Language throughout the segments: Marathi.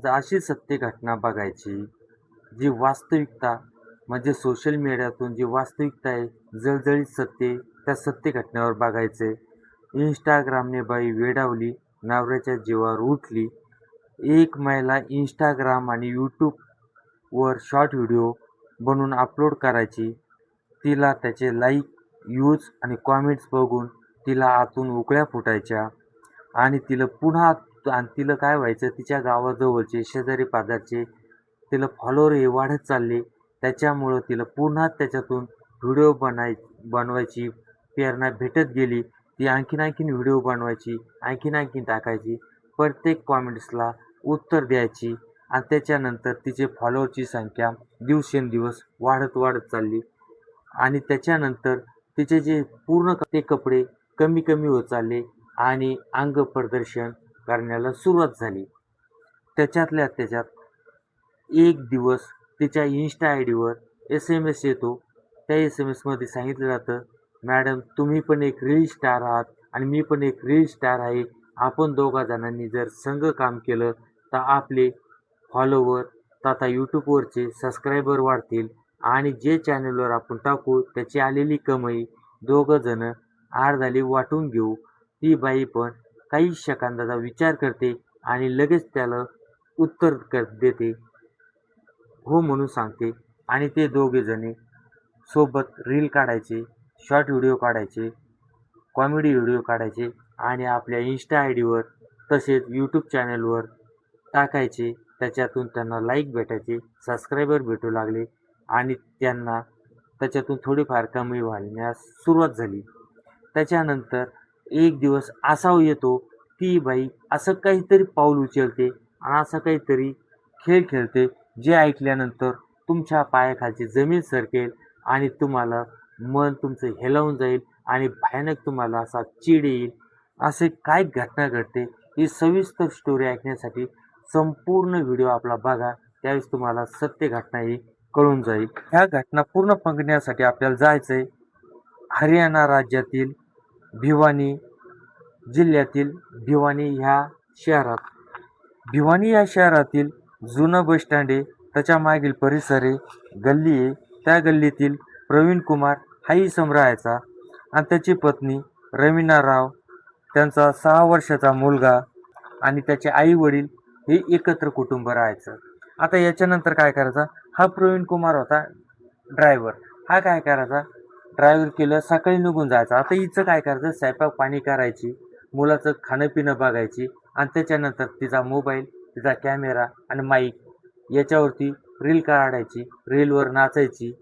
अशी सत्य घटना बघायची, जी वास्तविकता म्हणजे सोशल मीडियातून जी वास्तविकता आहे, जळजळीत सत्य त्या सत्य घटनेवर बघायचे. Instagramने बाई वेडावली, नवऱ्याच्या जीवावर उठली. एक महिला Instagram आणि YouTubeवर शॉर्ट व्हिडिओ बनवून अपलोड करायची. तिला त्याचे लाईक, व्ह्यूज आणि कॉमेंट्स बघून तिला आतून उकळ्या फुटायच्या आणि तिला काय व्हायचं, तिच्या गावाजवळचे शेजारी-पाजारचे तिला फॉलोवर हे वाढत चालले. त्याच्यामुळं तिला पुन्हा त्याच्यातून व्हिडिओ बनवायची प्रेरणा भेटत गेली. ती आणखीन व्हिडिओ बनवायची, आणखीन टाकायची. प्रत्येक कॉमेंट्सला उत्तर द्यायची आणि त्याच्यानंतर तिचे फॉलोअरची संख्या दिवसेंदिवस वाढत चालली आणि त्याच्यानंतर तिचे जे पूर्ण ते कपडे कमी होत चालले आणि अंग प्रदर्शन करण्याला सुरुवात झाली. त्याच्यातल्या त्याच्यात एक दिवस तिच्या इन्स्टा आय डीवर SMS येतो. त्या SMS मध्ये सांगितलं जातं, "मॅडम तुम्ही पण एक रील स्टार आहात आणि मी पण एक रील स्टार आहे. आपण दोघा जणांनी जर संघ काम केलं तर आपले फॉलोवर तथा यूट्यूबवरचे सबस्क्रायबर वाढतील आणि जे चॅनलवर आपण टाकू त्याची आलेली कमाई दोघं जण अर्धाली वाटून घेऊ." ती बाई पण काही सेकंदाचा विचार करते आणि लगेच त्याला उत्तर देते, हो म्हणून सांगते आणि ते दोघे जणे सोबत रील काढायचे, शॉर्ट व्हिडिओ काढायचे, कॉमेडी व्हिडिओ काढायचे आणि आपल्या इन्स्टा आय डीवर तसेच यूट्यूब चॅनलवर टाकायचे. त्याच्यातून त्यांना लाईक भेटायचे, सबस्क्रायबर भेटू लागले आणि त्यांना त्याच्यातून थोडीफार कमाई वाढण्यास सुरुवात झाली. त्याच्यानंतर एक दिवस असा येतो, ती बाई असं काहीतरी पाऊल उचलते आणि असं काहीतरी खेळ खेळते, जे ऐकल्यानंतर तुमच्या पायाखालची जमीन सरकेल आणि तुम्हाला मन तुमचं हेलावून जाईल आणि भयानक तुम्हाला असा चीड येईल. असे काय घटना घडते, ही सविस्तर स्टोरी ऐकण्यासाठी संपूर्ण व्हिडिओ आपला बघा. त्यावेळेस तुम्हाला सत्य घटना ही कळून जाईल. ह्या घटना पूर्ण बघण्यासाठी आपल्याला जायचं आहे हरियाणा राज्यातील भिवानी जिल्ह्यातील भिवानी ह्या शहरात. भिवानी या शहरातील जुनं बस स्टँड आहे, त्याच्या मागील परिसर आहे, गल्ली आहे. त्या गल्लीतील प्रवीण कुमार हाही इसम राहायचा आणि त्याची पत्नी रवीना राव, त्यांचा 6 वर्षाचा मुलगा आणि त्याचे आई वडील हे एकत्र कुटुंब राहायचं. आता याच्यानंतर काय करायचा, हा प्रवीण कुमार होता ड्रायव्हर. हा काय करायचा, ड्रायव्हर केलं सकाळी निघून जायचा. आता हिचं काय करायचं, स्वयंपाक पाणी करायची, मुलाचं खाणं पिणं बघायची आणि त्याच्यानंतर तिचा मोबाईल, तिचा कॅमेरा आणि माईक याच्यावरती रील काढायची, रीलवर नाचायची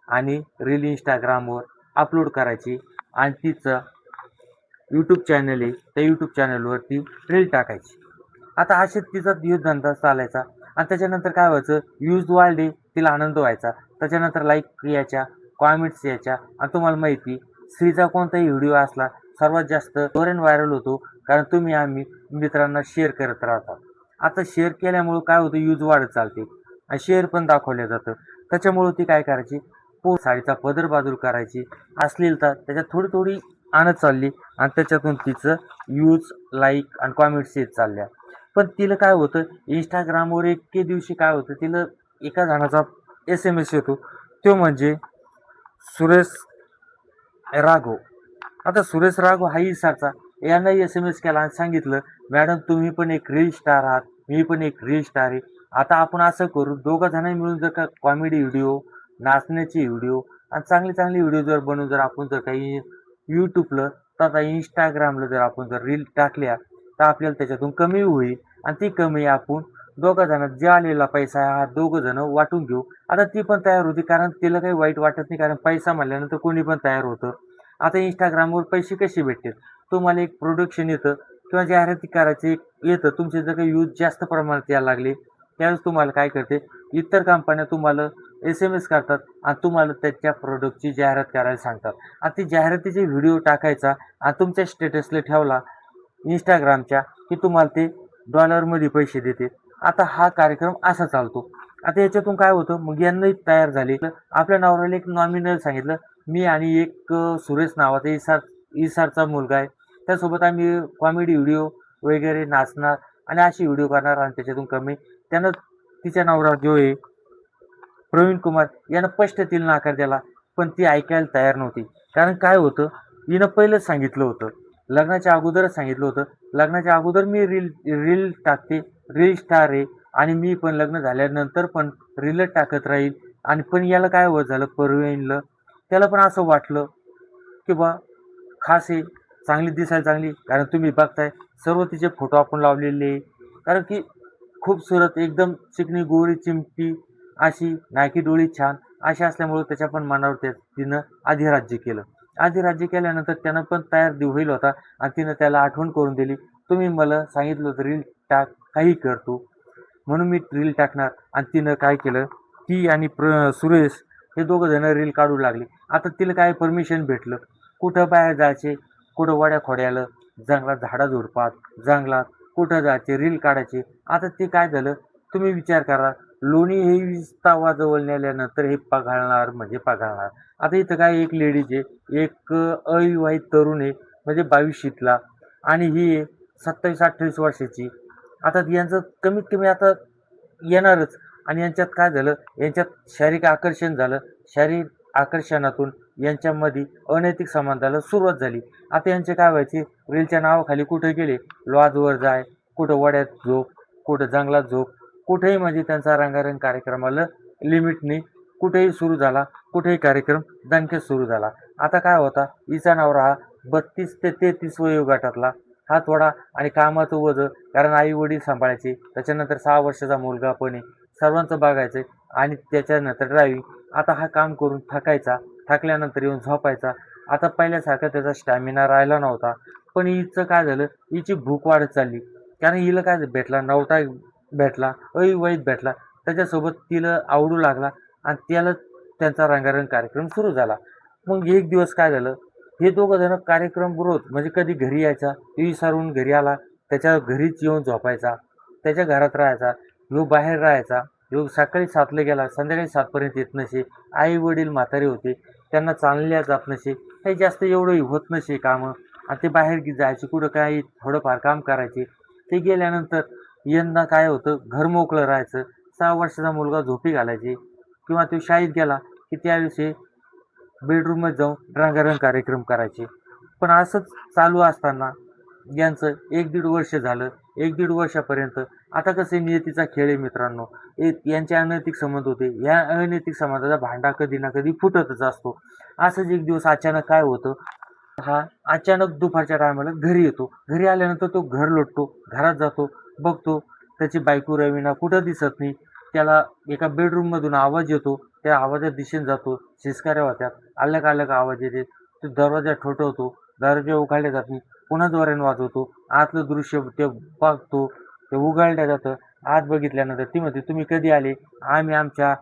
आणि रील इंस्टाग्रामवर अपलोड करायची आणि तिचं यूट्यूब चॅनल आहे, त्या यूट्यूब चॅनलवर ती रील टाकायची. आता असेच तिचा धंदा चालायचा आणि त्याच्यानंतर काय व्हायचं, व्ह्यूज वाढले, तिला आनंद व्हायचा. त्याच्यानंतर लाईक यायच्या, कॉमेंट्स यायच्या आणि तुम्हाला माहिती स्त्रीचा कोणताही व्हिडिओ असला सर्वात जास्त त्वरेने व्हायरल होतो, कारण आम्ही मित्रांना शेअर करत राहतात. आता शेअर केल्यामुळं काय होतं, व्ह्यूज वाढत चालते आणि शेअर पण दाखवलं जातं. त्याच्यामुळं ती काय करायची, साडीचा पदर बाजूला करायची, अश्लीलता त्याच्यात थोडी आणत चालली आणि त्याच्यातून तिचं व्ह्यूज, लाईक आणि कॉमेंट्स येत चालल्या. पण तिला काय होतं, इंस्टाग्रामवर एके दिवशी काय होतं, तिला एका जणाचा SMS येतो, तो म्हणजे सुरेश राघव. आता सुरेश राघव हाही इसारचा, यांनाही SMS केला आणि सांगितलं, "मॅडम तुम्ही पण एक रील स्टार आहात, मी पण एक रील स्टार आहे. आता आपण असं करू, दोघं जणांनी मिळून जर का कॉमेडी व्हिडिओ, नाचण्याचे व्हिडिओ आणि चांगले व्हिडिओ जर बनवून जर आपण जर काही यूट्यूबला तथा इंस्टाग्रामला जर आपण जर रील टाकल्या तर आपल्याला त्याच्यातून कमी होईल आणि ती कमी आपण दोघं जणात जे आलेला पैसा आहे हा दोघं जण वाटून घेऊ." आता ती पण तयार होती, कारण तिला काही वाईट वाटत नाही, कारण पैसा म्हणल्यानंतर कोणी पण तयार होतं. आता इंस्टाग्रामवर पैसे कसे भेटतील, तुम्हाला एक प्रोडक्शन येतं किंवा जाहिराती करायची येतं. तुमचे जर काही व्ह्यूज जास्त प्रमाणात यायला लागले त्यावेळेस तुम्हाला काय करते, इतर कंपन्या तुम्हाला SMS करतात आणि तुम्हाला त्याच्या प्रोडक्टची जाहिरात करायला सांगतात आणि ती जाहिरातीचे व्हिडिओ टाकायचा आणि तुमच्या स्टेटसला ठेवला इंस्टाग्रामच्या, की तुम्हाला ते डॉलरमध्ये पैसे देते. आता हा कार्यक्रम असा चालतो. आता याच्यातून काय होतं, मग यांनाही तयार झाले, आपल्या नवऱ्याला एक नॉमिनल सांगितलं, मी आणि एक सुरेश नावाचा इसारचा मुलगा आहे, त्यासोबत आम्ही कॉमेडी व्हिडिओ वगैरे नाचणार आणि अशी व्हिडिओ करणार आणि त्याच्यातून कमी. त्यानं तिचा नवरा जो आहे प्रवीण कुमार यानं स्पष्ट तिला नकार दिला, पण ती ऐकायला तयार नव्हती. कारण काय होतं, हिनं पहिलंच सांगितलं होतं, लग्नाच्या अगोदरच सांगितलं होतं, लग्नाच्या अगोदर मी रील रील टाकते, रील स्टार आहे आणि मी पण लग्न झाल्यानंतर पण रीलच टाकत राहील. आणि पण याला काय होत झालं प्रवीणला, त्याला पण असं वाटलं की बा खास आहे, चांगली दिसायला चांगली. कारण तुम्ही बघताय सर्व तिचे फोटो आपण लावलेले, कारण की खूपसुरत एकदम चिकनी गोरी चिमटी अशी, नाकी डोळी छान अशी असल्यामुळं त्याच्या पण मनावर तिनं अधिराज्य केलं. अधिराज्य केल्यानंतर त्यानं पण तयार होईल होता आणि तिनं त्याला आठवण करून दिली, तुम्ही मला सांगितलं होतं रील टाक, काही कर तू, म्हणून मी रील टाकणार. आणि तिनं काय केलं, ती आणि सुरेश हे दोघं जण रील काढू लागले. आता तिला काय परमिशन भेटलं, कुठं बाहेर जायचे, कुठं वड्या-खोड्याला, जंगलात झाडाझुडपात, जंगलात कुठं जायचे, रील काढायचे. आता ते काय झालं, तुम्ही विचार करा, लोणी हे विस्तावाजवळ नेल्यानंतर हे पघाळणार म्हणजे पघाळणार. आता इथं काय एक लेडीज आहे, एक अविवाहित तरुण आहे, म्हणजे 22शीतला, आणि ही आहे 27-28 वर्षाची. आता यांचं कमीत कमी आता येणारच. आणि यांच्यात काय झालं, यांच्यात शारीरिक आकर्षण झालं. शारीरिक आकर्षणातून यांच्यामध्ये अनैतिक संबंधाला सुरुवात झाली. आता यांचे काय व्हायचे, रीलच्या नावाखाली कुठे गेले, लॉजवर जाय, कुठं वड्यात झोप, कुठं जंगलात झोप, कुठेही म्हणजे त्यांचा रंगारंग कार्यक्रमाला लिमिटने कुठेही सुरू झाला, कुठेही कार्यक्रम दणक्यात सुरू झाला. आता काय होता, हिचा नवरा हा 32 ते 33 वयोगटातला, हा थोडा आणि कामाचं ओझं, कारण आई वडील सांभाळायचे, त्याच्यानंतर 6 वर्षाचा मुलगा पण आहे, सर्वांचं बघायचं आणि त्याच्यानंतर ड्रायव्हिंग. आता हा काम करून थकायचा, थकल्यानंतर येऊन झोपायचा. आता पहिल्यासारखा त्याचा स्टॅमिना राहिला नव्हता. पण हिचं काय झालं, हिची भूक वाढत चालली. कारण हिला काय भेटला, नवटा भेटला, अविवाहित भेटला, त्याच्यासोबत तिला आवडू लागला आणि त्याला त्यांचा रंगारंग कार्यक्रम सुरू झाला. मग एक दिवस काय झालं, हे दोघं जण कार्यक्रम रोज म्हणजे कधी घरी यायचा, ती विसरून घरी आला, त्याच्या घरीच येऊन झोपायचा, त्याच्या घरात राहायचा, ह्यो बाहेर राहायचा. ह्यो सकाळी 7ला गेला, संध्याकाळी 7पर्यंत येत नसे. आई वडील म्हातारे होते, त्यांना चालल्या जात नसे, काही जास्त एवढं होत नसे कामं, आणि ते बाहेर जायचे, कुठं काही थोडंफार काम करायचे. ते गेल्यानंतर यंदा काय होतं, घर मोकळं राहायचं. 6 वर्षाचा मुलगा झोपी घालायचे किंवा तो शाळेत गेला की त्याविषयी बेडरूममध्ये जाऊन रंगारंग कार्यक्रम करायचे. पण असंच चालू असताना यांचं 1-1.5 वर्ष झालं. 1-1.5 वर्षापर्यंत आता कसं आहे, नियतीचा खेळ आहे मित्रांनो. यांचे अनैतिक संबंध होते. या अनैतिक संबंधाचा भांडा कधी ना कधी फुटतच असतो. असंच एक दिवस अचानक काय होतं, हा अचानक दुपारच्या टायमाला घरी येतो. घरी आल्यानंतर तो घर लोटतो, घरात जातो, बघतो त्याची बायको रवीना कुठं दिसत नाही. त्याला एका बेडरूममधून आवाज येतो, त्या आवाजात दिशेने जातो, शिस्काऱ्या होत्यात, अलग अलग आवाज येते. तो दरवाजा ठोठवतो, दरवाजा उघडला जात नाही, पुन्हा जोराने वाजवतो. आतलं दृश्य ते बघतो, ते उघडलं जातं. आत बघितल्यानंतर ती म्हणते, तुम्ही कधी आले? आम्ही आमच्या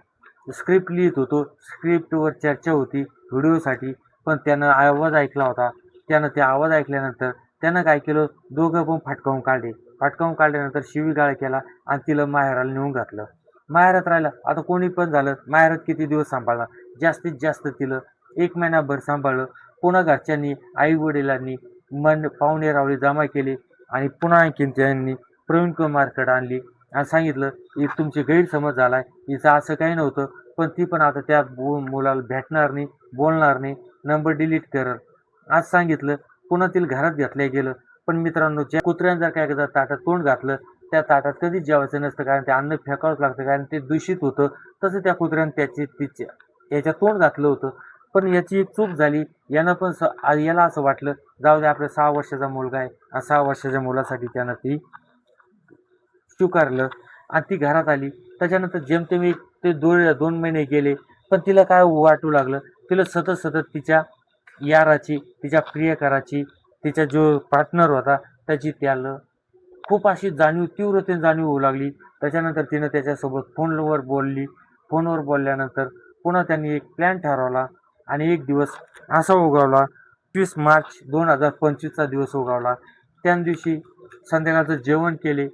स्क्रिप्ट लिहित होतो, स्क्रिप्टवर चर्चा होती व्हिडिओसाठी. पण त्यानं आवाज ऐकला होता. त्यानं ते आवाज ऐकल्यानंतर त्यानं काय केलं, दोघं पण फाटकावून काढले. फाटकावून काढल्यानंतर शिवीगाळ केला आणि तिला माहेराला नेऊन घातलं. माहेरात राहिलं. आता कोणी पण झालं, माहेरात किती दिवस सांभाळणार? जास्तीत जास्त तिला 1 महिनाभर सांभाळलं. पुन्हा घरच्यांनी, आई-वडिलांनी, पाहुणे रावळे जमा केले आणि पुन्हा आणखीन त्यांनी प्रवीण कुमारकडे आणली आणि सांगितलं, की तुमची गैरसमज झाला आहे, हिचं असं काही नव्हतं. पण ती पण आता त्या मुलाला भेटणार नाही, बोलणार नाही, नंबर डिलीट करल आज सांगितलं. पुन्हा तिला घरात घेतलं गेलं. पण मित्रांनो, ज्या कुत्र्यानं जर काय एकदा ताटात तोंड घातलं, त्या ताटात कधीच जेवायचं नसतं, कारण ते अन्न फेकावंच लागतं, कारण ते दूषित होतं. तसं त्या कुत्र्यानं तिच्या याच्यात तोंड घातलं होतं. पण याची एक चूक झाली. यानं पण याला असं वाटलं, जाऊ दे, आपला 6 वर्षाचा मुलगा आहे आणि 6 वर्षाच्या मुलासाठी त्यानं ती स्वीकारलं आणि ती घरात आली. त्याच्यानंतर जेमतेम एक ते 2 महिने गेले. पण तिला काय वाटू लागलं, तिला सतत सतत तिच्या याराची, तिच्या प्रियकराची, तिचा जो पार्टनर होता त्याची त्याला खूप अशी जाणीव, तीव्रतेने जाणीव होऊ लागली. त्याच्यानंतर तिनं त्याच्यासोबत फोनवर बोलली. फोनवर बोलल्यानंतर पुन्हा त्यांनी एक प्लॅन ठरवला आणि एक दिवस असा उगवला, 30 मार्च 2025चा दिवस उगवला. त्या दिवशी संध्याकाळचं जेवण केले.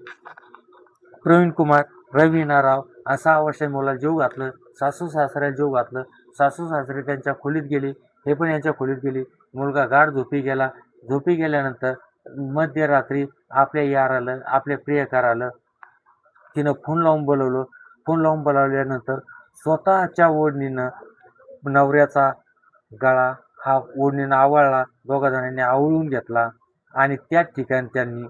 प्रवीण कुमार, रवीना राव आणि 6 वर्षाच्या मुलाला जेवू घातलं. सासू-सासऱ्याला जेवू घातलं. सासू-सासरे त्यांच्या खोलीत गेले, हे पण यांच्या खोलीत गेले. मुलगा गाढ झोपी गेला. झोपी गेल्यानंतर मध्यरात्री आपल्या याराला, आपल्या प्रियकराला तिनं फोन लावून बोलवलं. फोन लावून बोलावल्यानंतर स्वतःच्या ओढणीनं नवऱ्याचा गळा हा ओढणीनं आवळला. दोघा जणांनी आवळून घेतला आणि त्याच ठिकाणी त्यांनी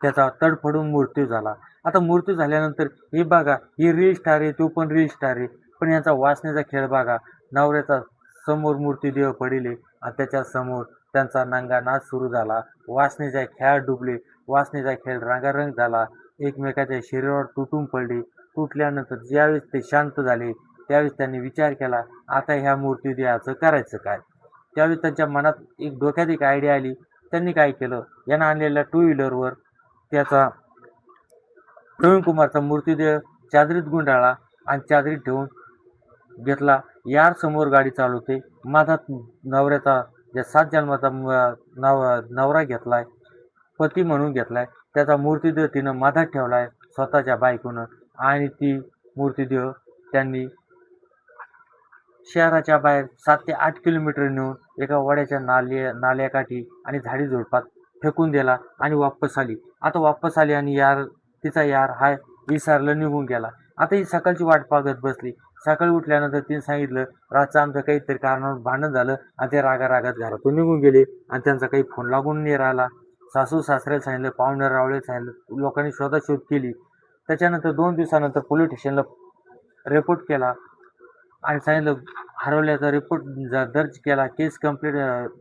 त्याचा तडफडून मृत्यू झाला. आता मृत्यू झाल्यानंतर हे बघा, ही रील स्टार आहे, तो पण रील स्टार आहे, पण यांचा वासनेचा खेळ बघा. नवऱ्याचा समोर मृत्यूदेह पडिले आणि त्याच्या समोर त्यांचा नांगानाच सुरू झाला. वासनेच्या खेळात डुबले. वासनेचा खेळ रंगारंग झाला. एकमेकाच्या शरीरावर तुटून पडले. तुटल्यानंतर ज्यावेळेस ते शांत झाले, त्यावेळेस त्यांनी विचार केला, आता ह्या मृत्यूदेहाचं करायचं काय? त्यावेळेस त्यांच्या मनात डोक्यात एक आयडिया आली. त्यांनी काय केलं, यानं आणलेल्या टू व्हीलरवर त्याचा प्रवीण कुमारचा मृतदेह चादरीत गुंडाळला आणि चादरीत ठेवून घेतला. यार समोर गाडी चालवते, मधात नवऱ्याचा ज्या 7 जन्माचा नवरा घेतलाय, पती म्हणून घेतलाय, त्याचा मृतदेह तिनं मधात ठेवलाय स्वतःच्या बायकोनं आणि ती मृतदेह त्यांनी शहराच्या बाहेर 7 ते 8 किलोमीटर नेऊन एका वड्याच्या नाल्याकाठी आणि झाडीझुडपात फेकून दिला आणि वापस आली. आता वापस आली आणि तिचा यार हा विसरलं, निघून गेला. आता ही सकाळची वाट पाहत बसली. सकाळी उठल्यानंतर तिने सांगितलं, रातचं आमचं काहीतरी कारणावरून भांडण झालं आणि ते रागारागात घरातून निघून गेले आणि त्यांचा काही फोन लागून नाही राहिला. सासू सासऱ्याला सांगितलं, पाहुणे रावळे सांगितलं, लोकांनी शोधाशोध केली. त्याच्यानंतर 2 दिवसानंतर पोलीस स्टेशनला रिपोर्ट केला आणि सांगितलं हरवल्याचा रिपोर्ट दर्ज केला. केस कंप्लीट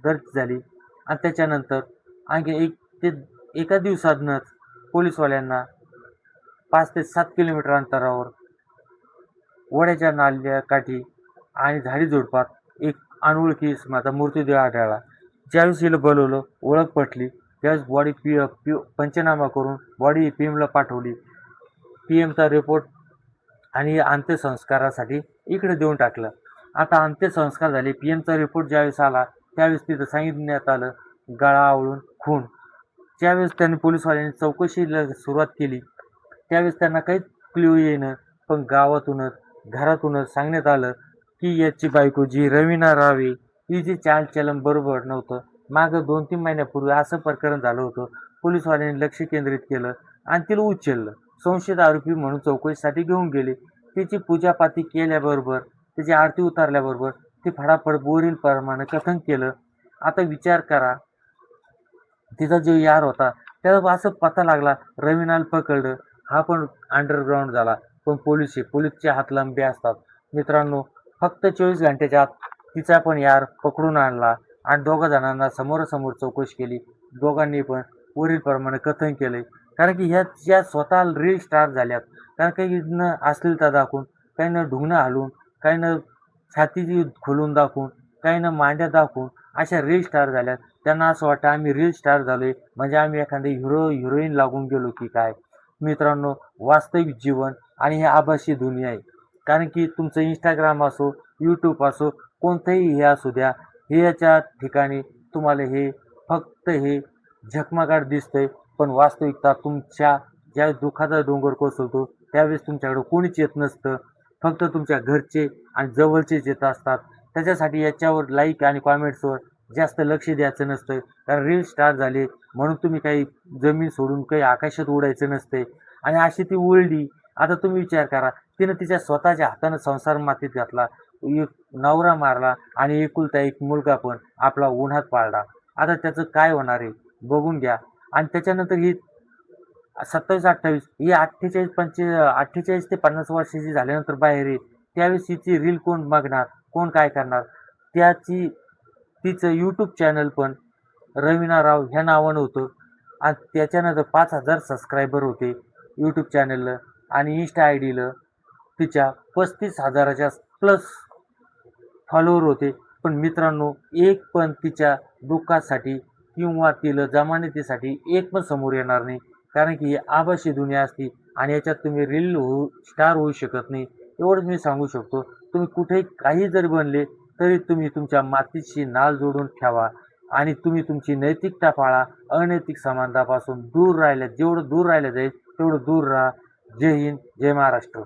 दर्ज झाली आणि त्याच्यानंतर आणखी एका दिवसातनंच पोलीसवाल्यांना 5 ते 7 किलोमीटर अंतरावर वड्याच्या नाल्याकाठी आणि झाडीझुडपात एक अनोळखी इसमाचा मृतदेह आढळला. ज्यावेळेस हिला बोलवलं, ओळख पटली, त्यावेळेस बॉडी पंचनामा करून बॉडी पीएमला पाठवली. पीएमचा रिपोर्ट आणि अंत्यसंस्कारासाठी इकडे देऊन टाकलं. आता अंत्यसंस्कार झाले. पीएमचा रिपोर्ट ज्यावेळेस आला, त्यावेळेस तिथं सांगितण्यात आलं, गळा आवळून खून. ज्यावेळेस त्यांनी पोलीसवाल्यांनी चौकशीला सुरुवात केली, त्यावेळेस त्यांना काहीच क्ल्यू येईना, पण गावातूनच, घरातूनच सांगण्यात आलं की याची बायको जी रवीना राव आहे, हिचे चालचलन बरोबर नव्हतं. मागं 2-3 महिन्यापूर्वी असं प्रकरण झालं होतं. पोलीसवाल्यांनी लक्ष केंद्रित केलं आणि तिला उचललं. संशयित आरोपी म्हणून चौकशीसाठी घेऊन गेले. तिची पूजापाती केल्याबरोबर, त्याची आरती उतारल्याबरोबर ती फडाफड बोरीलप्रमाणे कथन केलं. आता विचार करा, तिचा जो यार होता त्याला असं पता लागला, रवीनाला पकडलं, हा पण अंडरग्राऊंड झाला. पण पोलीसचे हात लांबे असतात मित्रांनो. फक्त 24 घंट्याच्या आत तिचा पण यार पकडून आणला आणि दोघा जणांना समोरासमोर चौकशी केली. दोघांनी पण वरीलप्रमाणे कथन केले. कारण की ह्या ज्या स्वतः रील स्टार झाल्यात, कारण काही न अश्लीलता दाखवून, काही न ढुंगणं हलवून, काही न छातीची खोलून दाखवून, काही न मांड्या दाखवून अशा रील स्टार झाल्यात. त्यांना असं वाटतं आम्ही रील स्टार झालोय म्हणजे आम्ही एखादी हिरोईन लागून गेलो की काय. मित्रांनो, वास्तविक जीवन आणि हे आभासी दुनिया आहे. कारण की तुमचं इंस्टाग्राम असो, यूट्यूब असो, कोणतंही हे असू द्या, हे याच्या ठिकाणी तुम्हाला हे फक्त हे झगमगाट दिसतंय, पण वास्तविकता तुमच्या ज्या दुःखाचा डोंगर कोसळतो त्यावेळेस तुमच्याकडे कोणीच येत नसतं. फक्त तुमच्या घरचे आणि जवळचेच येत असतात. त्याच्यासाठी याच्यावर लाईक आणि कॉमेंट्सवर जास्त लक्ष द्यायचं नसतं. कारण रील स्टार झाले म्हणून तुम्ही काही जमीन सोडून काही आकाशात उडायचं नसते. आणि अशी ती उडली. आता तुम्ही विचार करा, तिनं तिच्या स्वतःच्या हातानं संसार मातीत घातला, एक नवरा मारला आणि एकुलता एक मुलगा पण आपला उन्हात पाळला. आता त्याचं काय होणार आहे बघून घ्या. आणि त्याच्यानंतर ही 27-28 ही 48 ते 50 वर्षाची झाल्यानंतर बाहेर आहे. त्यावेळेस हिची रील कोण बघणार, कोण काय करणार. तिचं यूट्यूब चॅनल पण रवीना राव ह्या नावानं होतं आणि त्याच्यानंतर 5,000 सबस्क्रायबर होते यूट्यूब चॅनलला आणि इन्स्टा आय डीला तिच्या 35,000च्या प्लस फॉलोअर होते. पण मित्रांनो, एक पण तिच्या दुःखासाठी किंवा तिला जमानतीसाठी एक पण समोर येणार नाही. कारण की ही आभासी दुनिया असती आणि याच्यात तुम्ही स्टार होऊ शकत नाही. एवढंच मी सांगू शकतो. तुम्ही कुठेही काही जरी बनले तरी तुम्ही तुमच्या मातीशी नाळ जोडून ठेवा आणि तुम्ही तुमची नैतिकता पाळा. अनैतिक संबंधापासून दूर राहिल्या, जेवढं दूर राहिलं जाईल तेवढं दूर राहा. जय हिंद, जय महाराष्ट्र.